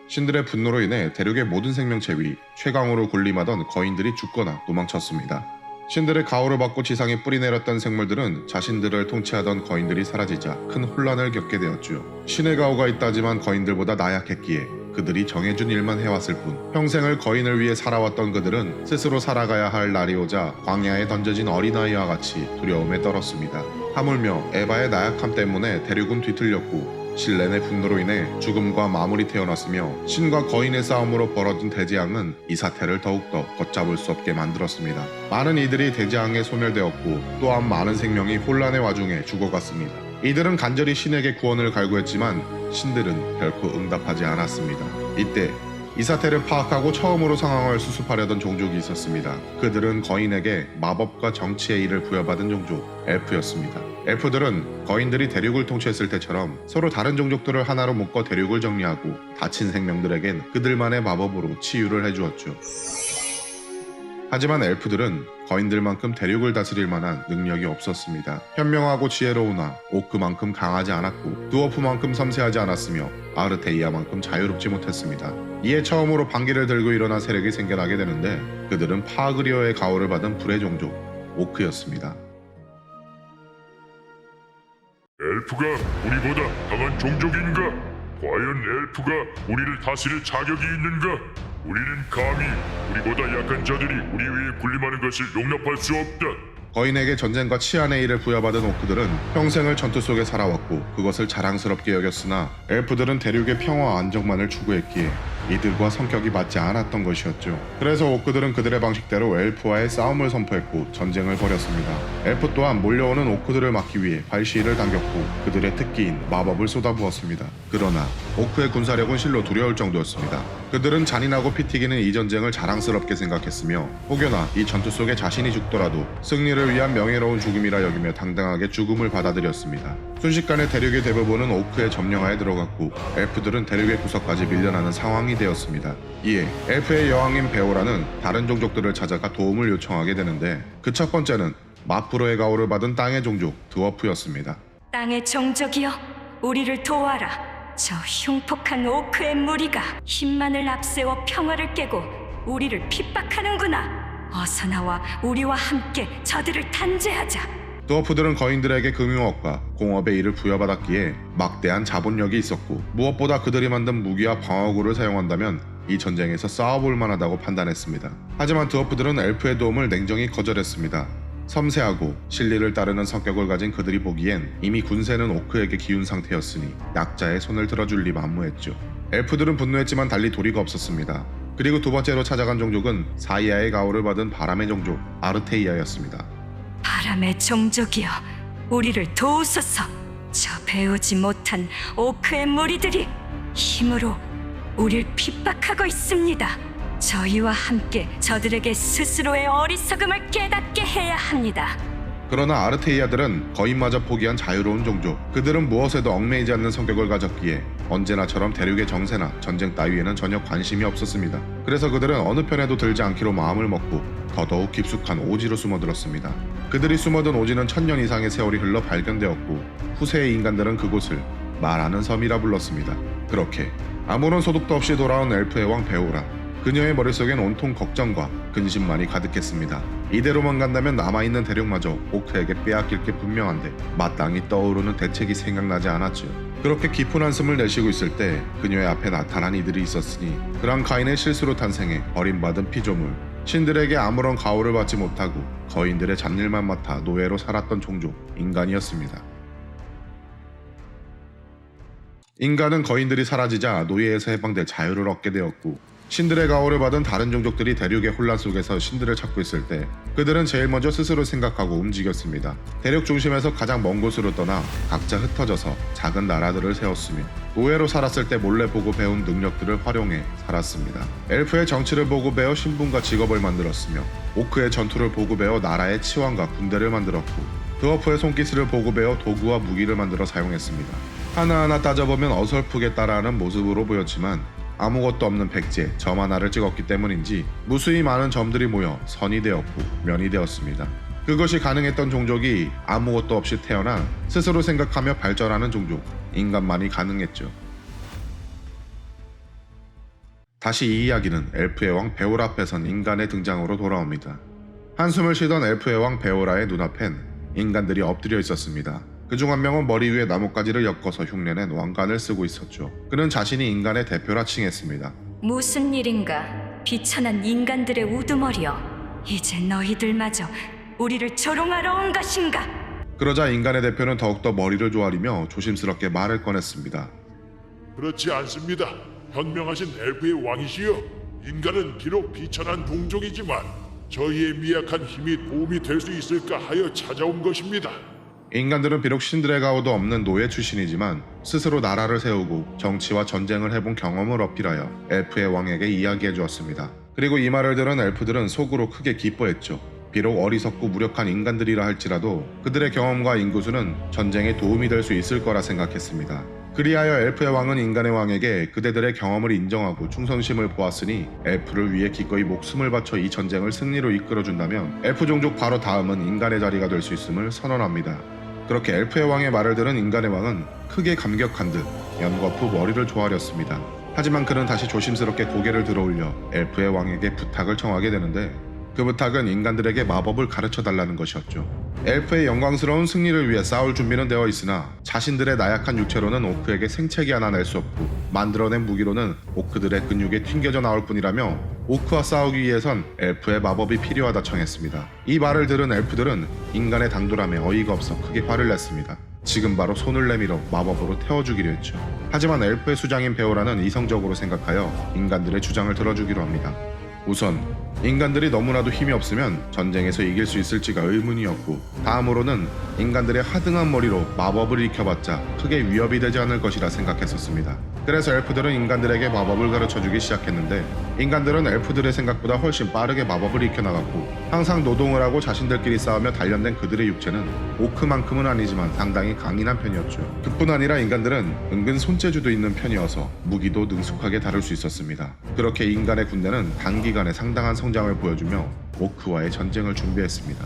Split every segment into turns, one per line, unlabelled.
신들의 분노로 인해 대륙의 모든 생명체 위 최강으로 군림하던 거인들이 죽거나 도망쳤습니다. 신들의 가호를 받고 지상에 뿌리내렸던 생물들은 자신들을 통치하던 거인들이 사라지자 큰 혼란을 겪게 되었죠. 신의 가호가 있다지만 거인들보다 나약했기에 그들이 정해준 일만 해왔을 뿐, 평생을 거인을 위해 살아왔던 그들은 스스로 살아가야 할 날이 오자 광야에 던져진 어린아이와 같이 두려움에 떨었습니다. 하물며 에바의 나약함 때문에 대륙은 뒤틀렸고 실렌의 분노로 인해 죽음과 마물이 태어났으며 신과 거인의 싸움으로 벌어진 대재앙은 이 사태를 더욱더 걷잡을 수 없게 만들었습니다. 많은 이들이 대재앙에 소멸되었고 또한 많은 생명이 혼란의 와중에 죽어갔습니다. 이들은 간절히 신에게 구원을 갈구했지만 신들은 결코 응답하지 않았습니다. 이때 이 사태를 파악하고 처음으로 상황을 수습하려던 종족이 있었습니다. 그들은 거인에게 마법과 정치의 일을 부여받은 종족 엘프였습니다. 엘프들은 거인들이 대륙을 통치했을 때처럼 서로 다른 종족들을 하나로 묶어 대륙을 정리하고 다친 생명들에겐 그들만의 마법으로 치유를 해주었죠. 하지만 엘프들은 거인들만큼 대륙을 다스릴 만한 능력이 없었습니다. 현명하고 지혜로우나 오크만큼 강하지 않았고 드워프만큼 섬세하지 않았으며 아르테이아만큼 자유롭지 못했습니다. 이에 처음으로 반기를 들고 일어난 세력이 생겨나게 되는데 그들은 파그리어의 가호를 받은 불의 종족 오크였습니다.
엘프가 우리보다 강한 종족인가? 과연 엘프가 우리를 다스릴 자격이 있는가? 우리는 감히 우리보다 약한 자들이 우리 위에 군림하는 것을 용납할 수 없다.
거인에게 전쟁과 치안의 일을 부여받은 오크들은 평생을 전투 속에 살아왔고 그것을 자랑스럽게 여겼으나 엘프들은 대륙의 평화와 안정만을 추구했기에 이들과 성격이 맞지 않았던 것이었죠. 그래서 오크들은 그들의 방식대로 엘프와의 싸움을 선포했고 전쟁을 벌였습니다. 엘프 또한 몰려오는 오크들을 막기 위해 발시위를 당겼고 그들의 특기인 마법을 쏟아부었습니다. 그러나 오크의 군사력은 실로 두려울 정도였습니다. 그들은 잔인하고 피 튀기는 이 전쟁을 자랑스럽게 생각했으며 혹여나 이 전투 속에 자신이 죽더라도 승리를 위한 명예로운 죽음이라 여기며 당당하게 죽음을 받아들였습니다. 순식간에 대륙의 대부분은 오크의 점령하에 들어갔고 엘프들은 대륙의 구석까지 밀려나는 상황이 되었습니다. 이에 엘프의 여왕인 베오라는 다른 종족들을 찾아가 도움을 요청하게 되는데 그 첫 번째는 마프로의 가호를 받은 땅의 종족 드워프였습니다.
땅의 종족이여, 우리를 도와라. 저 흉폭한 오크의 무리가 힘만을 앞세워 평화를 깨고 우리를 핍박하는구나. 어서 나와 우리와 함께 저들을 단죄하자.
드워프들은 거인들에게 금융업과 공업의 일을 부여받았기에 막대한 자본력이 있었고 무엇보다 그들이 만든 무기와 방어구를 사용한다면 이 전쟁에서 싸워볼 만하다고 판단했습니다. 하지만 드워프들은 엘프의 도움을 냉정히 거절했습니다. 섬세하고 진리를 따르는 성격을 가진 그들이 보기엔 이미 군세는 오크에게 기운 상태였으니 약자의 손을 들어줄 리 만무했죠. 엘프들은 분노했지만 달리 도리가 없었습니다. 그리고 두 번째로 찾아간 종족은 사이아의 가호를 받은 바람의 종족 아르테이아였습니다.
바람의 종족이여, 우리를 도우소서. 저 배우지 못한 오크의 무리들이 힘으로 우릴 핍박하고 있습니다. 저희와 함께 저들에게 스스로의 어리석음을 깨닫게 해야 합니다.
그러나 아르테이아들은 거인마저 포기한 자유로운 종족, 그들은 무엇에도 얽매이지 않는 성격을 가졌기에 언제나처럼 대륙의 정세나 전쟁 따위에는 전혀 관심이 없었습니다. 그래서 그들은 어느 편에도 들지 않기로 마음을 먹고 더더욱 깊숙한 오지로 숨어들었습니다. 그들이 숨어든 오지는 1000년 이상의 세월이 흘러 발견되었고 후세의 인간들은 그곳을 말하는 섬이라 불렀습니다. 그렇게 아무런 소득도 없이 돌아온 엘프의 왕 베오라, 그녀의 머릿속엔 온통 걱정과 근심만이 가득했습니다. 이대로만 간다면 남아있는 대륙마저 오크에게 빼앗길 게 분명한데 마땅히 떠오르는 대책이 생각나지 않았죠. 그렇게 깊은 한숨을 내쉬고 있을 때 그녀의 앞에 나타난 이들이 있었으니 그랑카인의 실수로 탄생해 버림받은 피조물, 신들에게 아무런 가호를 받지 못하고 거인들의 잡일만 맡아 노예로 살았던 종족 인간이었습니다. 인간은 거인들이 사라지자 노예에서 해방돼 자유를 얻게 되었고 신들의 가호를 받은 다른 종족들이 대륙의 혼란 속에서 신들을 찾고 있을 때 그들은 제일 먼저 스스로 생각하고 움직였습니다. 대륙 중심에서 가장 먼 곳으로 떠나 각자 흩어져서 작은 나라들을 세웠으며 노예로 살았을 때 몰래 보고 배운 능력들을 활용해 살았습니다. 엘프의 정치를 보고 배워 신분과 직업을 만들었으며 오크의 전투를 보고 배워 나라의 치왕과 군대를 만들었고 드워프의 손기술을 보고 배워 도구와 무기를 만들어 사용했습니다. 하나하나 따져보면 어설프게 따라하는 모습으로 보였지만 아무것도 없는 백제 점 하나를 찍었기 때문인지 무수히 많은 점들이 모여 선이 되었고 면이 되었습니다. 그것이 가능했던 종족이 아무것도 없이 태어나 스스로 생각하며 발전하는 종족, 인간만이 가능했죠. 다시 이 이야기는 엘프의 왕 베오라 앞에선 인간의 등장으로 돌아옵니다. 한숨을 쉬던 엘프의 왕 베오라의 눈앞엔 인간들이 엎드려 있었습니다. 그중 한 명은 머리 위에 나뭇가지를 엮어서 흉내낸 왕관을 쓰고 있었죠. 그는 자신이 인간의 대표라 칭했습니다.
무슨 일인가? 비천한 인간들의 우두머리여. 이제 너희들마저 우리를 조롱하러 온 것인가?
그러자 인간의 대표는 더욱더 머리를 조아리며 조심스럽게 말을 꺼냈습니다.
그렇지 않습니다. 현명하신 엘프의 왕이시여. 인간은 비록 비천한 동족이지만 저희의 미약한 힘이 도움이 될 수 있을까 하여 찾아온 것입니다.
인간들은 비록 신들의 가호도 없는 노예 출신이지만 스스로 나라를 세우고 정치와 전쟁을 해본 경험을 어필하여 엘프의 왕에게 이야기해 주었습니다. 그리고 이 말을 들은 엘프들은 속으로 크게 기뻐했죠. 비록 어리석고 무력한 인간들이라 할지라도 그들의 경험과 인구수는 전쟁에 도움이 될 수 있을 거라 생각했습니다. 그리하여 엘프의 왕은 인간의 왕에게 그대들의 경험을 인정하고 충성심을 보았으니 엘프를 위해 기꺼이 목숨을 바쳐 이 전쟁을 승리로 이끌어준다면 엘프 종족 바로 다음은 인간의 자리가 될 수 있음을 선언합니다. 그렇게 엘프의 왕의 말을 들은 인간의 왕은 크게 감격한 듯 연거푸 머리를 조아렸습니다. 하지만 그는 다시 조심스럽게 고개를 들어올려 엘프의 왕에게 부탁을 청하게 되는데 그 부탁은 인간들에게 마법을 가르쳐달라는 것이었죠. 엘프의 영광스러운 승리를 위해 싸울 준비는 되어 있으나 자신들의 나약한 육체로는 오크에게 생채기 하나 낼 수 없고 만들어낸 무기로는 오크들의 근육에 튕겨져 나올 뿐이라며 오크와 싸우기 위해선 엘프의 마법이 필요하다 청했습니다. 이 말을 들은 엘프들은 인간의 당돌함에 어이가 없어 크게 화를 냈습니다. 지금 바로 손을 내밀어 마법으로 태워주기로 했죠. 하지만 엘프의 수장인 베오라는 이성적으로 생각하여 인간들의 주장을 들어주기로 합니다. 우선 인간들이 너무나도 힘이 없으면 전쟁에서 이길 수 있을지가 의문이었고 다음으로는 인간들의 하등한 머리로 마법을 익혀봤자 크게 위협이 되지 않을 것이라 생각했었습니다. 그래서 엘프들은 인간들에게 마법을 가르쳐주기 시작했는데 인간들은 엘프들의 생각보다 훨씬 빠르게 마법을 익혀나갔고 항상 노동을 하고 자신들끼리 싸우며 단련된 그들의 육체는 오크만큼은 아니지만 상당히 강인한 편이었죠. 그뿐 아니라 인간들은 은근 손재주도 있는 편이어서 무기도 능숙하게 다룰 수 있었습니다. 그렇게 인간의 군대는 단기간에 상당한 성장을 보여주며 오크와의 전쟁을 준비했습니다.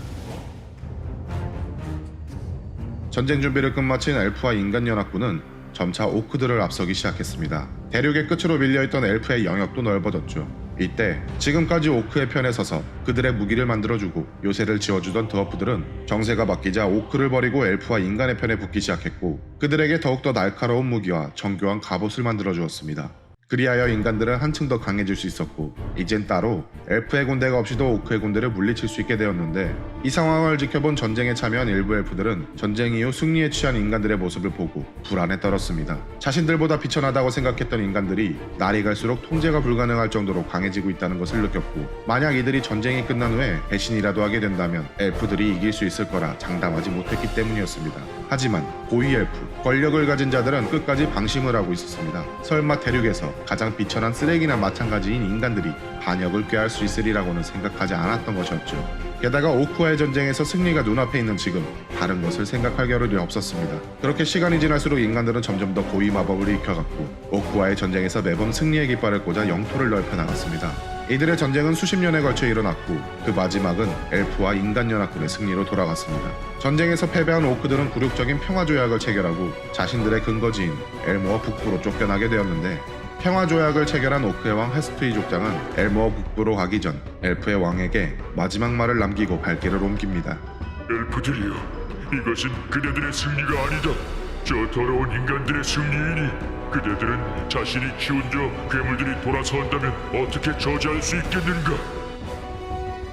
전쟁 준비를 끝마친 엘프와 인간연합군은 점차 오크들을 앞서기 시작했습니다. 대륙의 끝으로 밀려있던 엘프의 영역도 넓어졌죠. 이때 지금까지 오크의 편에 서서 그들의 무기를 만들어주고 요새를 지어주던 드워프들은 정세가 바뀌자 오크를 버리고 엘프와 인간의 편에 붙기 시작했고 그들에게 더욱더 날카로운 무기와 정교한 갑옷을 만들어주었습니다. 그리하여 인간들은 한층 더 강해질 수 있었고 이젠 따로 엘프의 군대가 없이도 오크의 군대를 물리칠 수 있게 되었는데 이 상황을 지켜본 전쟁에 참여한 일부 엘프들은 전쟁 이후 승리에 취한 인간들의 모습을 보고 불안에 떨었습니다. 자신들보다 비천하다고 생각했던 인간들이 날이 갈수록 통제가 불가능할 정도로 강해지고 있다는 것을 느꼈고 만약 이들이 전쟁이 끝난 후에 배신이라도 하게 된다면 엘프들이 이길 수 있을 거라 장담하지 못했기 때문이었습니다. 하지만 고위 엘프, 권력을 가진 자들은 끝까지 방심을 하고 있었습니다. 설마 대륙에서 가장 비천한 쓰레기나 마찬가지인 인간들이 반역을 꾀할 수 있으리라고는 생각하지 않았던 것이었죠. 게다가 오크와의 전쟁에서 승리가 눈앞에 있는 지금 다른 것을 생각할 겨를이 없었습니다. 그렇게 시간이 지날수록 인간들은 점점 더 고위 마법을 익혀갔고 오크와의 전쟁에서 매번 승리의 깃발을 꽂아 영토를 넓혀나갔습니다. 이들의 전쟁은 수십 년에 걸쳐 일어났고 그 마지막은 엘프와 인간연합군의 승리로 돌아갔습니다. 전쟁에서 패배한 오크들은 굴욕적인 평화조약을 체결하고 자신들의 근거지인 엘모어 북부로 쫓겨나게 되었는데 평화조약을 체결한 오크의 왕 헤스트이 족장은 엘모어 북부로 가기 전 엘프의 왕에게 마지막 말을 남기고 갈 길을 옮깁니다.
엘프들이여, 이것은 그대들의 승리가 아니다. 저 더러운 인간들의 승리이니 그대들은 자신이 키운 저 괴물들이 돌아선다면 어떻게 저지할 수 있겠는가?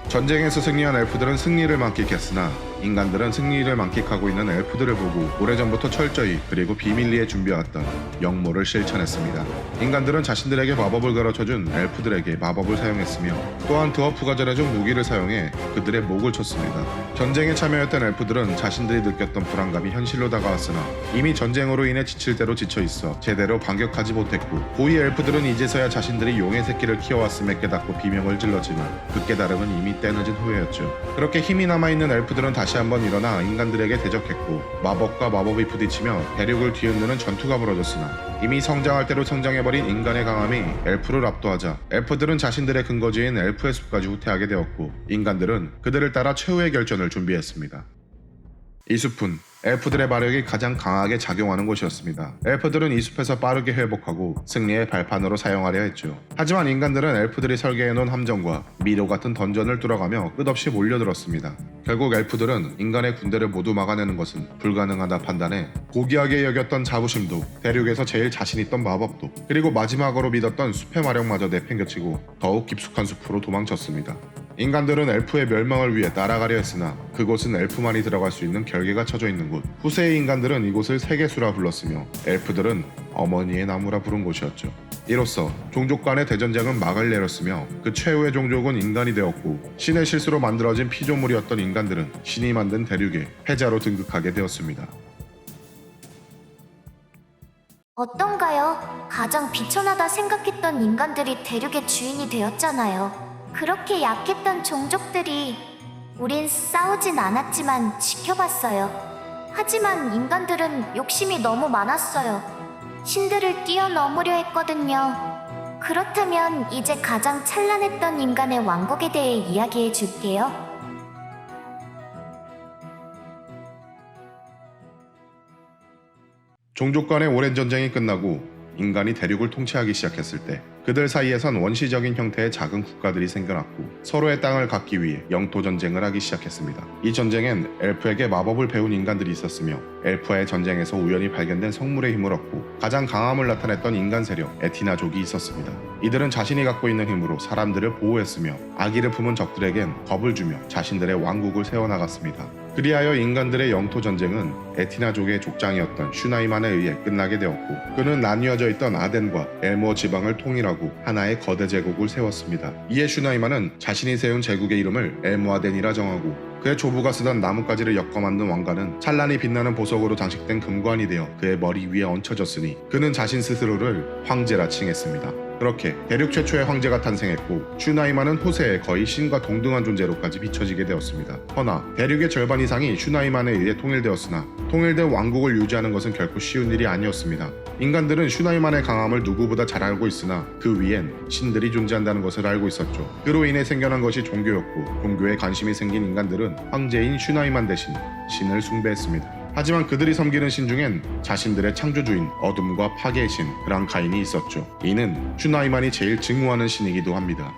전쟁에서 승리한 엘프들은 승리를 만끽했으나 인간들은 승리를 만끽하고 있는 엘프들을 보고 오래전부터 철저히 그리고 비밀리에 준비해왔던 역모를 실천했습니다. 인간들은 자신들에게 마법을 가르쳐준 엘프들에게 마법을 사용했으며 또한 드워프가 전해준 무기를 사용해 그들의 목을 쳤습니다. 전쟁에 참여했던 엘프들은 자신들이 느꼈던 불안감이 현실로 다가왔으나 이미 전쟁으로 인해 지칠 대로 지쳐있어 제대로 반격하지 못했고 고위 엘프들은 이제서야 자신들이 용의 새끼를 키워왔음에 깨닫고 비명을 질렀지만 그 깨달음은 이미 때늦은 후회였죠. 그렇게 힘이 남아있는 엘프들은 다시 다시 한번 일어나 인간들에게 대적했고 마법과 마법이 부딪히며 대륙을 뒤흔드는 전투가 벌어졌으나 이미 성장할 대로 성장해버린 인간의 강함이 엘프를 압도하자 엘프들은 자신들의 근거지인 엘프의 숲까지 후퇴하게 되었고 인간들은 그들을 따라 최후의 결전을 준비했습니다. 이 숲은 엘프들의 마력이 가장 강하게 작용하는 곳이었습니다. 엘프들은 이 숲에서 빠르게 회복하고 승리의 발판으로 사용하려 했죠. 하지만 인간들은 엘프들이 설계해놓은 함정과 미로 같은 던전을 뚫어가며 끝없이 몰려들었습니다. 결국 엘프들은 인간의 군대를 모두 막아내는 것은 불가능하다 판단해 고귀하게 여겼던 자부심도 대륙에서 제일 자신있던 마법도 그리고 마지막으로 믿었던 숲의 마력마저 내팽겨치고 더욱 깊숙한 숲으로 도망쳤습니다. 인간들은 엘프의 멸망을 위해 따라가려 했으나 그곳은 엘프만이 들어갈 수 있는 결계가 쳐져 있는 곳. 후세의 인간들은 이곳을 세계수라 불렀으며 엘프들은 어머니의 나무라 부른 곳이었죠. 이로써 종족 간의 대전쟁은 막을 내렸으며 그 최후의 종족은 인간이 되었고 신의 실수로 만들어진 피조물이었던 인간들은 신이 만든 대륙의 패자로 등극하게 되었습니다.
어떤가요? 가장 비천하다 생각했던 인간들이 대륙의 주인이 되었잖아요. 그렇게 약했던 종족들이 우린 싸우진 않았지만 지켜봤어요. 하지만 인간들은 욕심이 너무 많았어요. 신들을 뛰어넘으려 했거든요. 그렇다면 이제 가장 찬란했던 인간의 왕국에 대해 이야기해 줄게요.
종족 간의 오랜 전쟁이 끝나고 인간이 대륙을 통치하기 시작했을 때 그들 사이에선 원시적인 형태의 작은 국가들이 생겨났고 서로의 땅을 갖기 위해 영토 전쟁을 하기 시작했습니다. 이 전쟁엔 엘프에게 마법을 배운 인간들이 있었으며 엘프와의 전쟁에서 우연히 발견된 성물의 힘을 얻고 가장 강함을 나타냈던 인간 세력 에티나족이 있었습니다. 이들은 자신이 갖고 있는 힘으로 사람들을 보호했으며 악의를 품은 적들에겐 겁을 주며 자신들의 왕국을 세워나갔습니다. 그리하여 인간들의 영토 전쟁은 에티나족의 족장이었던 슈나이만에 의해 끝나게 되었고 그는 나뉘어져 있던 아덴과 엘모 지방을 통일하고 하나의 거대 제국을 세웠습니다. 이에 슈나이만은 자신이 세운 제국의 이름을 엘모아덴이라 정하고 그의 조부가 쓰던 나뭇가지를 엮어 만든 왕관은 찬란히 빛나는 보석으로 장식된 금관이 되어 그의 머리 위에 얹혀졌으니 그는 자신 스스로를 황제라 칭했습니다. 그렇게 대륙 최초의 황제가 탄생했고 슈나이만은 후세에 거의 신과 동등한 존재로까지 비춰지게 되었습니다. 허나 대륙의 절반 이상이 슈나이만에 의해 통일되었으나 통일된 왕국을 유지하는 것은 결코 쉬운 일이 아니었습니다. 인간들은 슈나이만의 강함을 누구보다 잘 알고 있으나 그 위엔 신들이 존재한다는 것을 알고 있었죠. 그로 인해 생겨난 것이 종교였고 종교에 관심이 생긴 인간들은 황제인 슈나이만 대신 신을 숭배했습니다. 하지만 그들이 섬기는 신 중엔 자신들의 창조주인 어둠과 파괴의 신 그랑카인이 있었죠. 이는 슈나이만이 제일 증오하는 신이기도 합니다.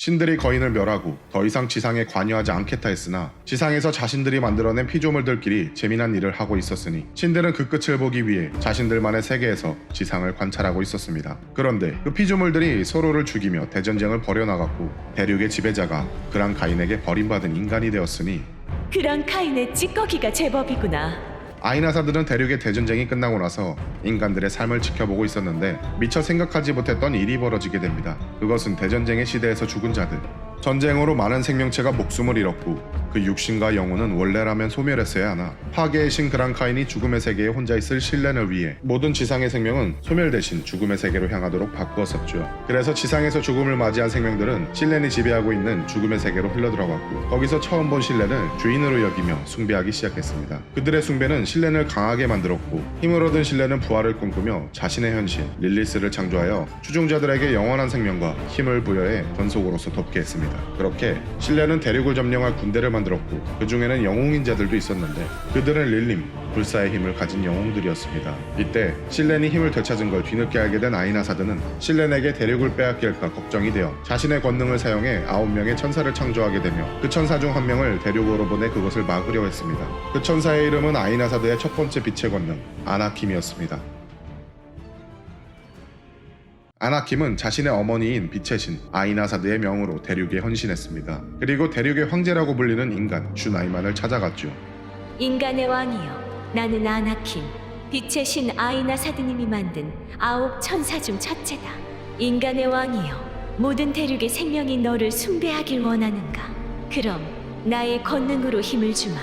신들이 거인을 멸하고 더 이상 지상에 관여하지 않겠다 했으나 지상에서 자신들이 만들어낸 피조물들끼리 재미난 일을 하고 있었으니 신들은 그 끝을 보기 위해 자신들만의 세계에서 지상을 관찰하고 있었습니다. 그런데 그 피조물들이 서로를 죽이며 대전쟁을 벌여나갔고 대륙의 지배자가 그랑카인에게 버림받은 인간이 되었으니
그랑카인의 찌꺼기가 제법이구나.
아이나사들은 대륙의 대전쟁이 끝나고 나서 인간들의 삶을 지켜보고 있었는데 미처 생각하지 못했던 일이 벌어지게 됩니다. 그것은 대전쟁의 시대에서 죽은 자들, 전쟁으로 많은 생명체가 목숨을 잃었고 그 육신과 영혼은 원래라면 소멸했어야 하나 파괴의 신 그랑카인이 죽음의 세계에 혼자 있을 신렌을 위해 모든 지상의 생명은 소멸 대신 죽음의 세계로 향하도록 바꾸었었죠. 그래서 지상에서 죽음을 맞이한 생명들은 신렌이 지배하고 있는 죽음의 세계로 흘러들어갔고 거기서 처음 본 신렌을 주인으로 여기며 숭배하기 시작했습니다. 그들의 숭배는 신렌을 강하게 만들었고 힘을 얻은 신렌은 부활을 꿈꾸며 자신의 현신 릴리스를 창조하여 추종자들에게 영원한 생명과 힘을 부여해 전속으로서 돕게 했습니다. 그렇게 신렌은 대륙을 점령할 군대를 만들었고 그 중에는 영웅인 자들도 있었는데 그들은 릴림, 불사의 힘을 가진 영웅들이었습니다. 이때 신렌이 힘을 되찾은 걸 뒤늦게 알게 된 아이나사드는 신렌에게 대륙을 빼앗길까 걱정이 되어 자신의 권능을 사용해 9명의 천사를 창조하게 되며 그 천사 중 한 명을 대륙으로 보내 그것을 막으려 했습니다. 그 천사의 이름은 아이나사드의 첫 번째 빛의 권능 아나킴이었습니다. 아나킴은 자신의 어머니인 빛의 신 아이나사드의 명으로 대륙에 헌신했습니다. 그리고 대륙의 황제라고 불리는 인간 슈나이만을 찾아갔죠.
인간의 왕이여, 나는 아나킴, 빛의 신 아이나사드님이 만든 9 천사 중 첫째다. 인간의 왕이여, 모든 대륙의 생명이 너를 숭배하길 원하는가? 그럼 나의 권능으로 힘을 주마.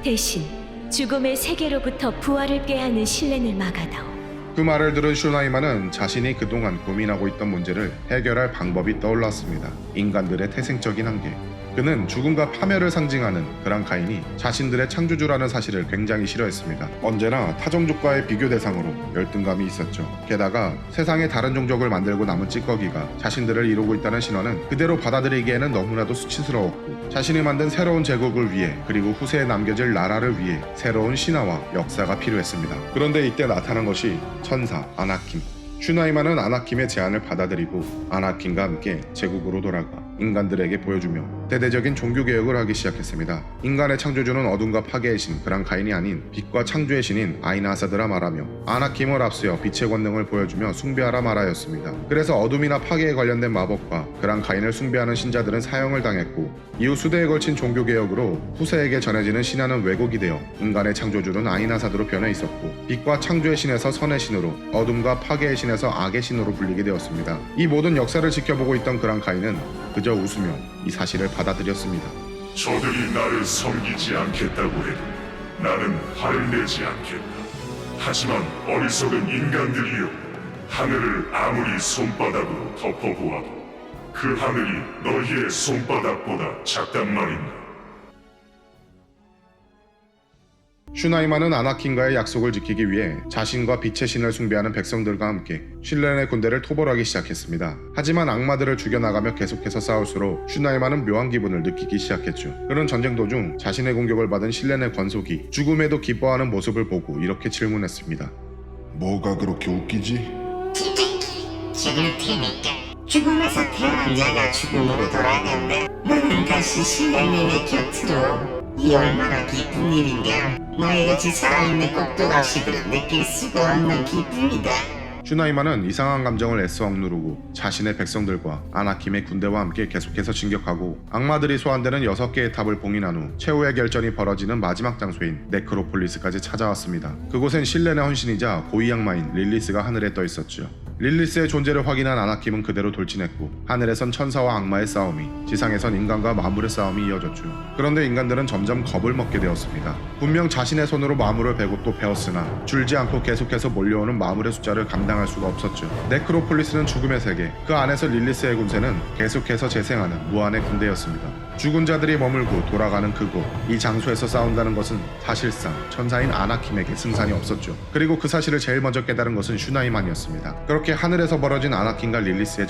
대신 죽음의 세계로부터 부활을 꾀하는 신렌을 막아다오.
그 말을 들은 슈나이만은 자신이 그동안 고민하고 있던 문제를 해결할 방법이 떠올랐습니다. 인간들의 태생적인 한계. 그는 죽음과 파멸을 상징하는 그랑카인이 자신들의 창조주라는 사실을 굉장히 싫어했습니다. 언제나 타종족과의 비교 대상으로 열등감이 있었죠. 게다가 세상에 다른 종족을 만들고 남은 찌꺼기가 자신들을 이루고 있다는 신화는 그대로 받아들이기에는 너무나도 수치스러웠고, 자신이 만든 새로운 제국을 위해 그리고 후세에 남겨질 나라를 위해 새로운 신화와 역사가 필요했습니다. 그런데 이때 나타난 것이 천사 아나킴. 슈나이만은 아나킴의 제안을 받아들이고 아나킴과 함께 제국으로 돌아가 인간들에게 보여주며 대대적인 종교개혁을 하기 시작했습니다. 인간의 창조주는 어둠과 파괴의 신 그랑카인이 아닌 빛과 창조의 신인 아이나사드라 말하며 아나킴을 앞세워 빛의 권능을 보여주며 숭배하라 말하였습니다. 그래서 어둠이나 파괴에 관련된 마법과 그랑카인을 숭배하는 신자들은 사형을 당했고, 이후 수대에 걸친 종교개혁으로 후세에게 전해지는 신화는 왜곡이 되어 인간의 창조주는 아이나사드로 변해 있었고, 빛과 창조의 신에서 선의 신으로, 어둠과 파괴의 신에서 악의 신으로 불리게 되었습니다. 이 모든 역사를 지켜보고 있던 그랑카인은 그저 웃으며 이 사실을 받아들였습니다.
저들이 나를 섬기지 않겠다고 해도 나는 화를 내지 않겠다. 하지만 어리석은 인간들이여, 하늘을 아무리 손바닥으로 덮어보아도 그 하늘이 너희의 손바닥보다 작단 말인가.
슈나이만은 아나킨과의 약속을 지키기 위해 자신과 빛의 신을 숭배하는 백성들과 함께 신레네 군대를 토벌하기 시작했습니다. 하지만 악마들을 죽여나가며 계속해서 싸울수록 슈나이만은 묘한 기분을 느끼기 시작했죠. 그는 전쟁 도중 자신의 공격을 받은 신레네 권속이 죽음에도 기뻐하는 모습을 보고 이렇게 질문했습니다.
뭐가 그렇게 웃기지?
죽을 테니까. 죽음에서 태어난 자가 죽음으로 돌아간다. 너는 다시 신령님의 곁으로. 이 얼마나 기쁜 일인가. 너희같이 살아있는 꼭두각시들은 느낄 수가 없는 기쁨이다.
슈나이만은 이상한 감정을 애써 억누르고 자신의 백성들과 아나킴의 군대와 함께 계속해서 진격하고, 악마들이 소환되는 6개의 탑을 봉인한 후 최후의 결전이 벌어지는 마지막 장소인 네크로폴리스까지 찾아왔습니다. 그곳엔 실렌의 헌신이자 고위 악마인 릴리스가 하늘에 떠 있었죠. 릴리스의 존재를 확인한 아나킴은 그대로 돌진했고, 하늘에선 천사와 악마의 싸움이, 지상에선 인간과 마물의 싸움이 이어졌죠. 그런데 인간들은 점점 겁을 먹게 되었습니다. 분명 자신의 손으로 마물을 베고 또 베었으나 줄지 않고 계속해서 몰려오는 마물의 숫자를 감당할 수가 없었죠. 네크로폴리스는 죽음의 세계, 그 안에서 릴리스의 군세는 계속해서 재생하는 무한의 군대였습니다. 죽은 자들이 머물고 돌아가는 그곳, 이 장소에서 싸운다는 것은 사실상 천사인 아나킴에게 승산이 없었죠. 그리고 그 사실을 제일 먼저 깨달은 것은 슈나이만이었습니다. 그렇게 하늘에서 벌어진 아나킴과 릴리스의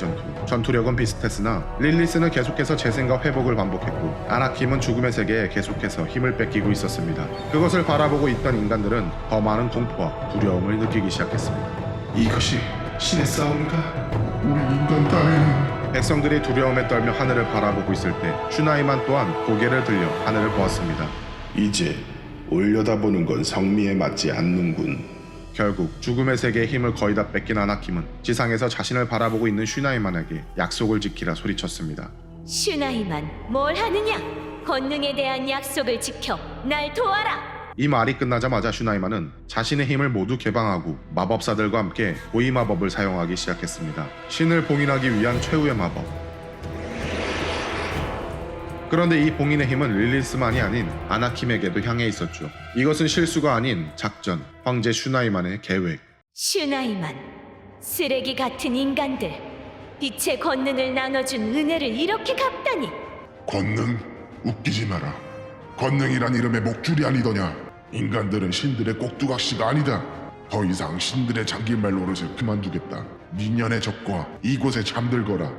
전투력은 비슷했으나 릴리스는 계속해서 재생과 회복을 반복했고, 아나킴은 죽음의 세계에 계속해서 힘을 뺏기고 있었습니다. 그것을 바라보고 있던 인간들은 더 많은 공포와 두려움을 느끼기 시작했습니다.
이것이 신의 싸움인가? 우리 인간 따위는
백성들이 두려움에 떨며 하늘을 바라보고 있을 때 슈나이만 또한 고개를 들려 하늘을 보았습니다.
이제 올려다보는 건 성미에 맞지 않는군.
결국 죽음의 세계의 힘을 거의 다 뺏긴 아나킴은 지상에서 자신을 바라보고 있는 슈나이만에게 약속을 지키라 소리쳤습니다.
슈나이만, 뭘 하느냐? 권능에 대한 약속을 지켜 날 도와라.
이 말이 끝나자마자 슈나이만은 자신의 힘을 모두 개방하고 마법사들과 함께 고위 마법을 사용하기 시작했습니다. 신을 봉인하기 위한 최후의 마법. 그런데 이 봉인의 힘은 릴리스만이 아닌 아나킴에게도 향해 있었죠. 이것은 실수가 아닌 작전, 황제 슈나이만의 계획.
슈나이만, 쓰레기 같은 인간들. 빛의 권능을 나눠준 은혜를 이렇게 갚다니.
권능? 웃기지 마라. 권능이란 이름의 목줄이 아니더냐. 인간들은 신들의 꼭두각시가 아니다. 더 이상 신들의 장기말 노릇을 그만두겠다. 미년의 적과 이곳에 잠들거라.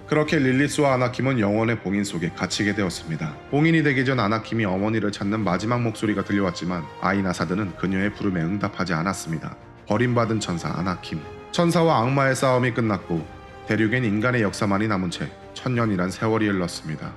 그렇게 릴리스와 아나킴은 영원의 봉인 속에 갇히게 되었습니다. 봉인이 되기 전 아나킴이 어머니를 찾는 마지막 목소리가 들려왔지만 아이나사드는 그녀의 부름에 응답하지 않았습니다. 버림받은 천사 아나킴. 천사와 악마의 싸움이 끝났고 대륙엔 인간의 역사만이 남은 채 1000년이란 세월이 흘렀습니다.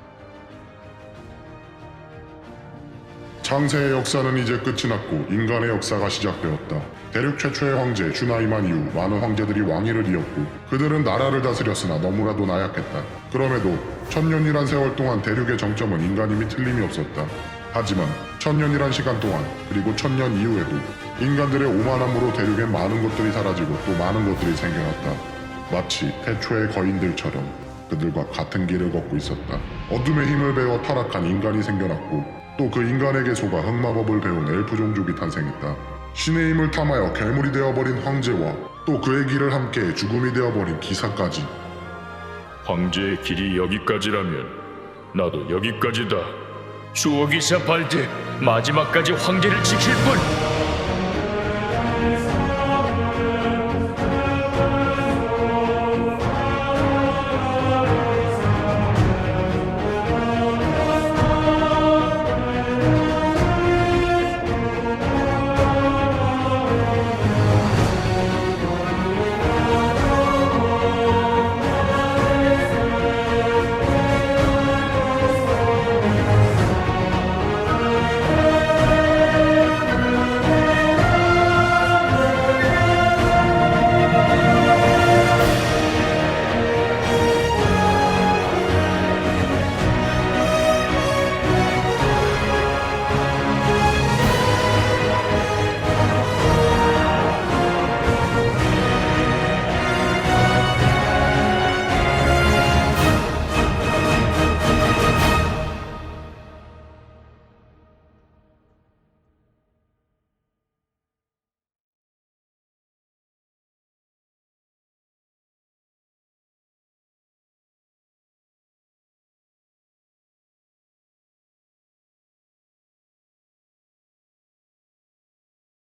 창세의 역사는 이제 끝이 났고 인간의 역사가 시작되었다. 대륙 최초의 황제 슈나이만 이후 많은 황제들이 왕위를 이었고 그들은 나라를 다스렸으나 너무나도 나약했다. 그럼에도 1000년이란 세월 동안 대륙의 정점은 인간임이 틀림이 없었다. 하지만 1000년이란 시간 동안 그리고 1000년 이후에도 인간들의 오만함으로 대륙엔 많은 것들이 사라지고 또 많은 것들이 생겨났다. 마치 태초의 거인들처럼 그들과 같은 길을 걷고 있었다. 어둠의 힘을 배워 타락한 인간이 생겨났고 또 그 인간에게 속아 흑마법을 배운 엘프 종족이 탄생했다. 신의 힘을 탐하여 괴물이 되어버린 황제와 또 그의 길을 함께 죽음이 되어버린 기사까지.
황제의 길이 여기까지라면 나도 여기까지다.
수호기사 발드 마지막까지 황제를 지킬 뿐